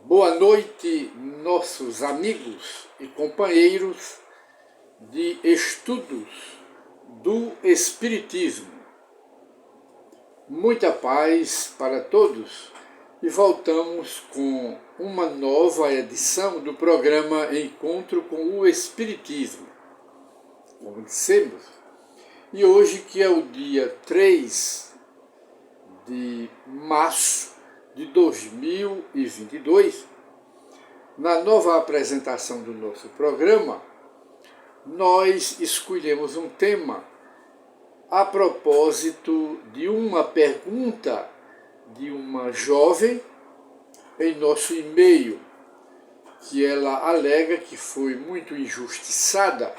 Boa noite, nossos amigos e companheiros de estudos do Espiritismo. Muita paz para todos e voltamos com uma nova edição do programa Encontro com o Espiritismo, como dissemos, e hoje que é o dia 3 de março de 2022, na nova apresentação do nosso programa, nós escolhemos um tema a propósito de uma pergunta de uma jovem em nosso e-mail, que ela alega que foi muito injustiçada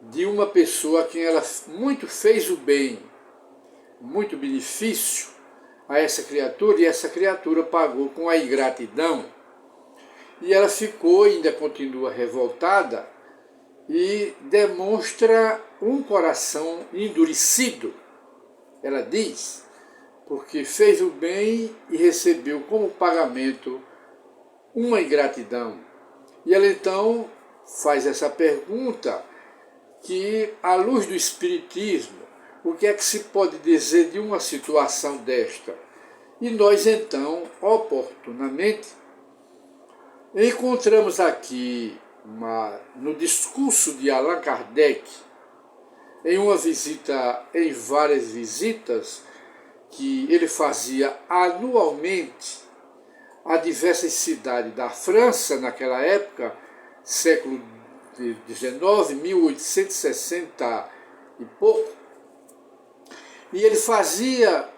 de uma pessoa a quem ela muito fez o bem, muito benefício a essa criatura, e essa criatura pagou com a ingratidão. E ela ficou, ainda continua revoltada, e demonstra um coração endurecido, ela diz, porque fez o bem e recebeu como pagamento uma ingratidão. E ela então faz essa pergunta que, à luz do Espiritismo, o que é que se pode dizer de uma situação desta? E nós então, oportunamente, encontramos aqui no discurso de Allan Kardec, em uma visita, em várias visitas que ele fazia anualmente a diversas cidades da França naquela época, século XIX, 1860 e pouco, e ele fazia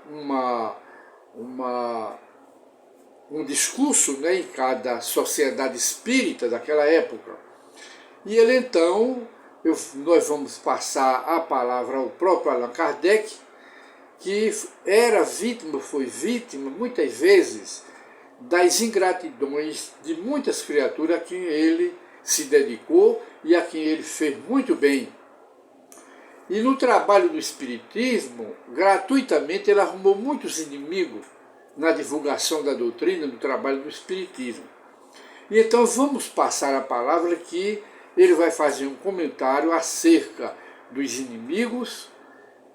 um discurso, em cada sociedade espírita daquela época. E ele então, nós vamos passar a palavra ao próprio Allan Kardec, que foi vítima, muitas vezes, das ingratidões de muitas criaturas a quem ele se dedicou e a quem ele fez muito bem. E no trabalho do Espiritismo, gratuitamente, ele arrumou muitos inimigos na divulgação da doutrina, do trabalho do Espiritismo. E então vamos passar a palavra que ele vai fazer um comentário acerca dos inimigos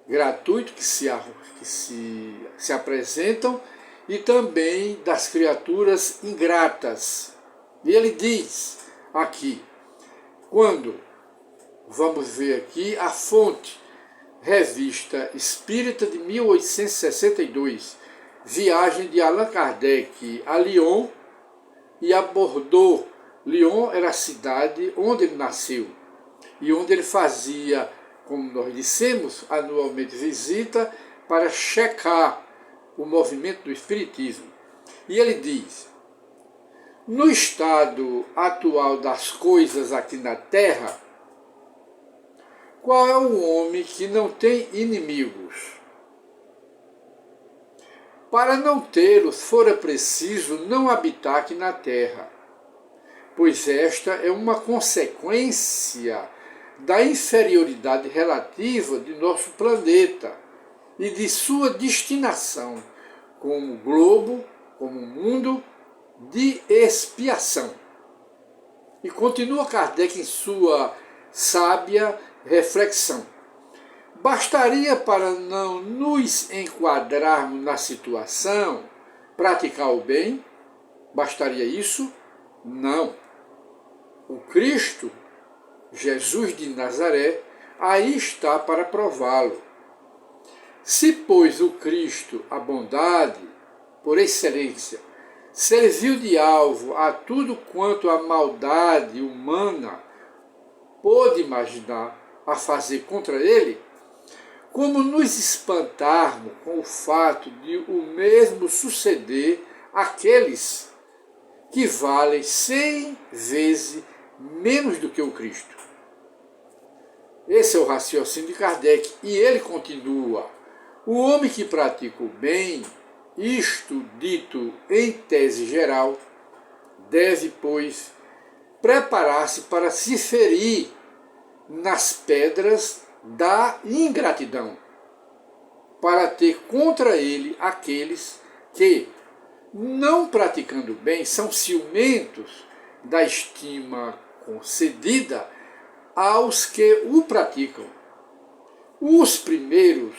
gratuitos que se apresentam e também das criaturas ingratas. E ele diz aqui, vamos ver aqui a fonte, Revista Espírita de 1862, viagem de Allan Kardec a Lyon e a Bordeaux. Lyon era a cidade onde ele nasceu e onde ele fazia, como nós dissemos, anualmente visita para checar o movimento do Espiritismo. E ele diz: no estado atual das coisas aqui na Terra, qual é o homem que não tem inimigos? Para não tê-los, fora preciso não habitar aqui na Terra, pois esta é uma consequência da inferioridade relativa de nosso planeta e de sua destinação como globo, como mundo de expiação. E continua Kardec em sua sábia reflexão. Bastaria para não nos enquadrarmos na situação, praticar o bem? Bastaria isso? Não. O Cristo, Jesus de Nazaré, aí está para prová-lo. Se, pois, o Cristo, a bondade, por excelência, serviu de alvo a tudo quanto a maldade humana pôde imaginar a fazer contra ele, como nos espantarmos com o fato de o mesmo suceder àqueles que valem 100 vezes menos do que o Cristo? Esse é o raciocínio de Kardec, e ele continua: o homem que pratica o bem, isto dito em tese geral, deve, pois, preparar-se para se ferir nas pedras da ingratidão, para ter contra ele aqueles que, não praticando bem, são ciumentos da estima concedida aos que o praticam. Os primeiros,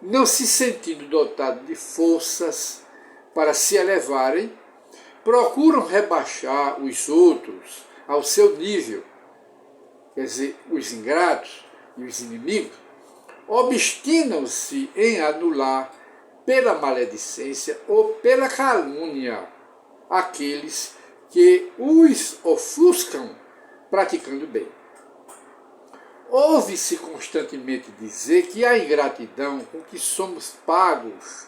não se sentindo dotados de forças para se elevarem, procuram rebaixar os outros ao seu nível, quer dizer, os ingratos e os inimigos, obstinam-se em anular pela maledicência ou pela calúnia aqueles que os ofuscam praticando bem. Ouve-se constantemente dizer que a ingratidão com que somos pagos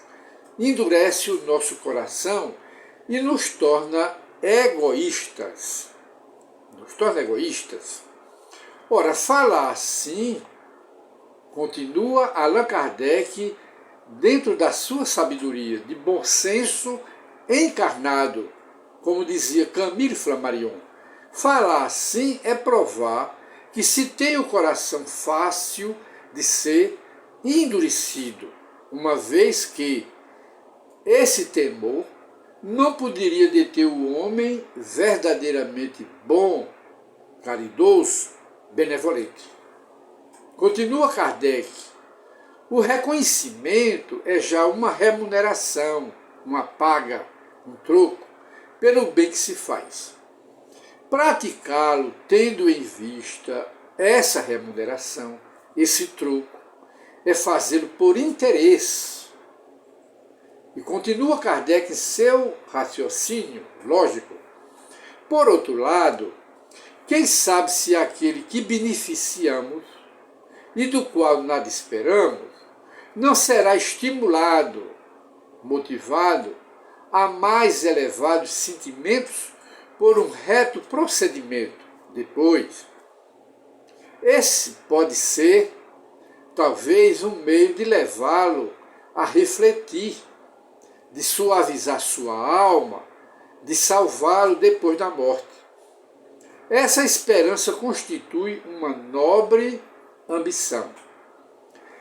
endurece o nosso coração e nos torna egoístas. Ora, falar assim, continua Allan Kardec, dentro da sua sabedoria, de bom senso encarnado, como dizia Camille Flammarion, falar assim é provar que se tem o coração fácil de ser endurecido, uma vez que esse temor não poderia deter o homem verdadeiramente bom, caridoso, benevolente. Continua Kardec, o reconhecimento é já uma remuneração, uma paga, um troco, pelo bem que se faz. Praticá-lo tendo em vista essa remuneração, esse troco, é fazê-lo por interesse. E continua Kardec em seu raciocínio lógico. Por outro lado, quem sabe se aquele que beneficiamos e do qual nada esperamos, não será estimulado, motivado a mais elevados sentimentos por um reto procedimento depois. Esse pode ser, talvez, um meio de levá-lo a refletir, de suavizar sua alma, de salvá-lo depois da morte. Essa esperança constitui uma nobre ambição.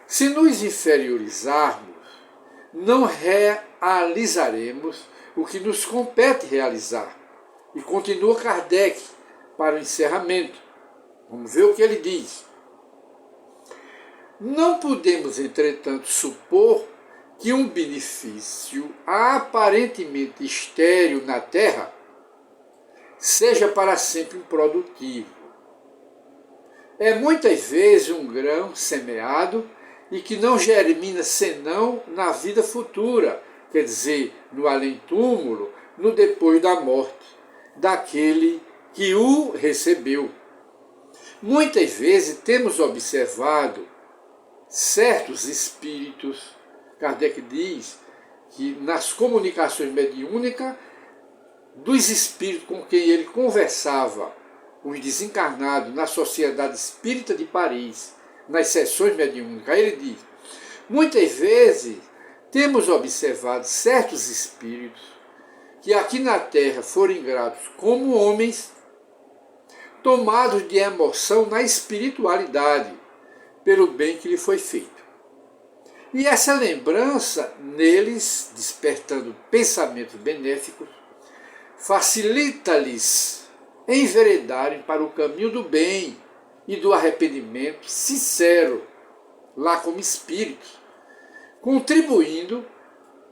Se nos inferiorizarmos, não realizaremos o que nos compete realizar. E continua Kardec para o encerramento. Vamos ver o que ele diz. Não podemos, entretanto, supor que um benefício aparentemente estéril na terra seja para sempre improdutivo. É muitas vezes um grão semeado e que não germina senão na vida futura, quer dizer, no além-túmulo, no depois da morte daquele que o recebeu. Muitas vezes temos observado certos espíritos, Kardec diz que nas comunicações mediúnicas dos espíritos com quem ele conversava, os desencarnados, na Sociedade Espírita de Paris, nas sessões mediúnicas, ele diz, muitas vezes temos observado certos espíritos que aqui na Terra foram ingratos como homens, tomados de emoção na espiritualidade, pelo bem que lhe foi feito. E essa lembrança neles, despertando pensamentos benéficos, facilita-lhes enveredarem para o caminho do bem e do arrependimento sincero, lá como espíritos, contribuindo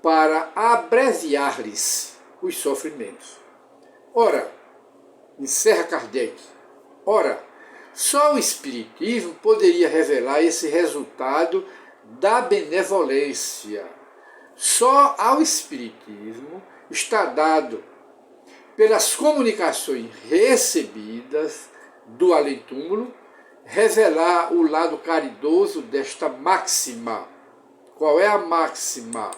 para abreviar-lhes os sofrimentos. Ora, encerra Kardec, só o Espiritismo poderia revelar esse resultado da benevolência. Só ao Espiritismo está dado, pelas comunicações recebidas do além-túmulo, revelar o lado caridoso desta máxima. Qual é a máxima?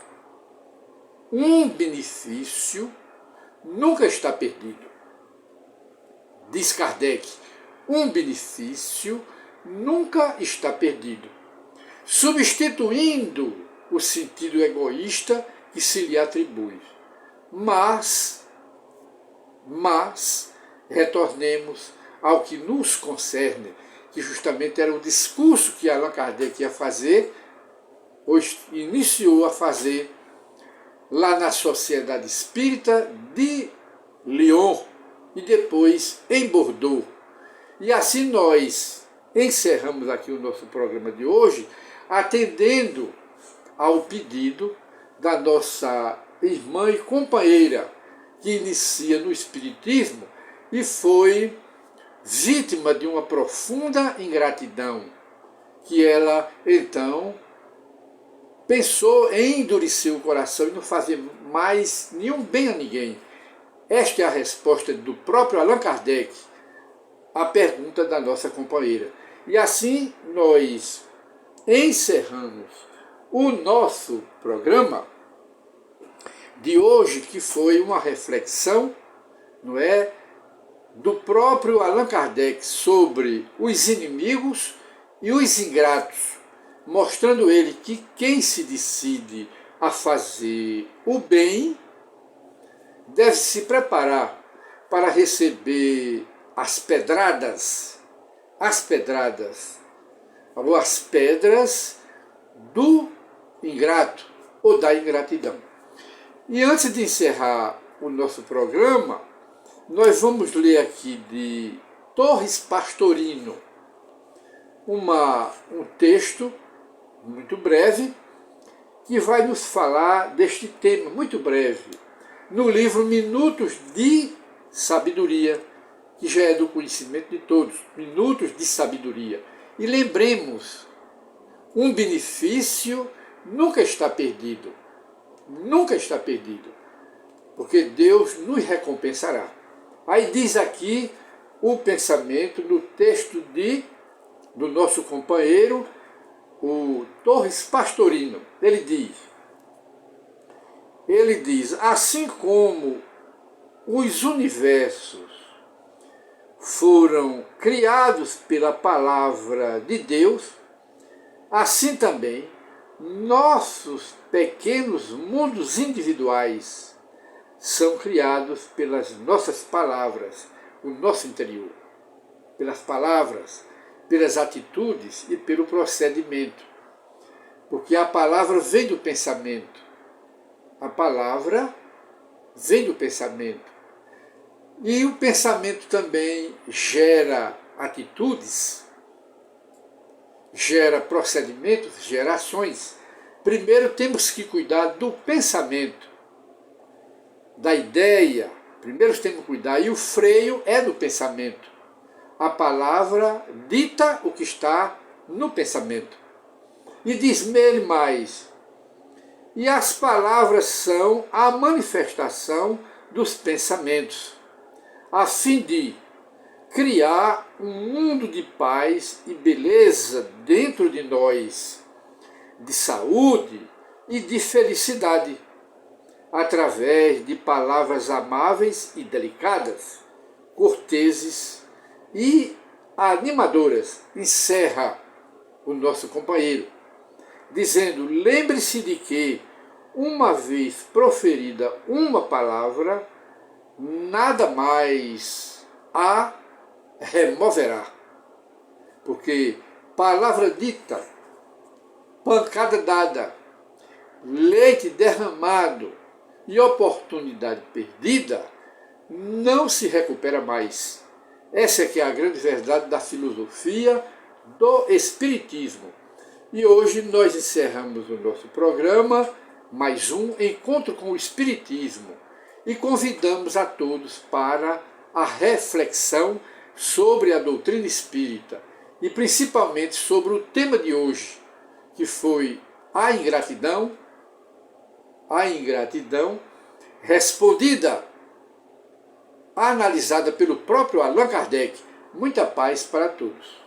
Um benefício nunca está perdido. Diz Kardec, um benefício nunca está perdido, substituindo o sentido egoísta que se lhe atribui. Mas retornemos ao que nos concerne, que justamente era o discurso que Allan Kardec ia fazer, ou iniciou a fazer lá na Sociedade Espírita de Lyon e depois em Bordeaux. E assim nós encerramos aqui o nosso programa de hoje, atendendo ao pedido da nossa irmã e companheira, que inicia no Espiritismo e foi vítima de uma profunda ingratidão, que ela então pensou em endurecer o coração e não fazer mais nenhum bem a ninguém. Esta é a resposta do próprio Allan Kardec à pergunta da nossa companheira. E assim nós encerramos o nosso programa de hoje, que foi uma reflexão, não é, do próprio Allan Kardec sobre os inimigos e os ingratos, mostrando ele que quem se decide a fazer o bem deve se preparar para receber as pedradas ou as pedras do ingrato ou da ingratidão. E antes de encerrar o nosso programa, nós vamos ler aqui de Torres Pastorino um texto muito breve que vai nos falar deste tema muito breve no livro Minutos de Sabedoria, que já é do conhecimento de todos, Minutos de Sabedoria. E lembremos, um benefício nunca está perdido, porque Deus nos recompensará. Aí diz aqui o pensamento no texto do nosso companheiro, o Torres Pastorino. Ele diz, assim como os universos foram criados pela palavra de Deus, assim também nossos pequenos mundos individuais são criados pelas nossas palavras, o nosso interior, pelas palavras, pelas atitudes e pelo procedimento. Porque a palavra vem do pensamento. A palavra vem do pensamento. E o pensamento também gera atitudes, gera procedimentos, gera ações. Primeiro temos que cuidar do pensamento, da ideia. Primeiro temos que cuidar. E o freio é do pensamento. A palavra dita o que está no pensamento. E diz-me ele mais, e as palavras são a manifestação dos pensamentos, a fim de criar um mundo de paz e beleza dentro de nós, de saúde e de felicidade, através de palavras amáveis e delicadas, corteses e animadoras. Encerra o nosso companheiro, dizendo, lembre-se de que, uma vez proferida uma palavra, nada mais a removerá. Porque palavra dita, pancada dada, leite derramado e oportunidade perdida não se recupera mais. Essa é que é a grande verdade da filosofia do Espiritismo. E hoje nós encerramos o nosso programa, mais um Encontro com o Espiritismo, e convidamos a todos para a reflexão sobre a doutrina espírita e principalmente sobre o tema de hoje, que foi a ingratidão respondida, analisada pelo próprio Allan Kardec. Muita paz para todos.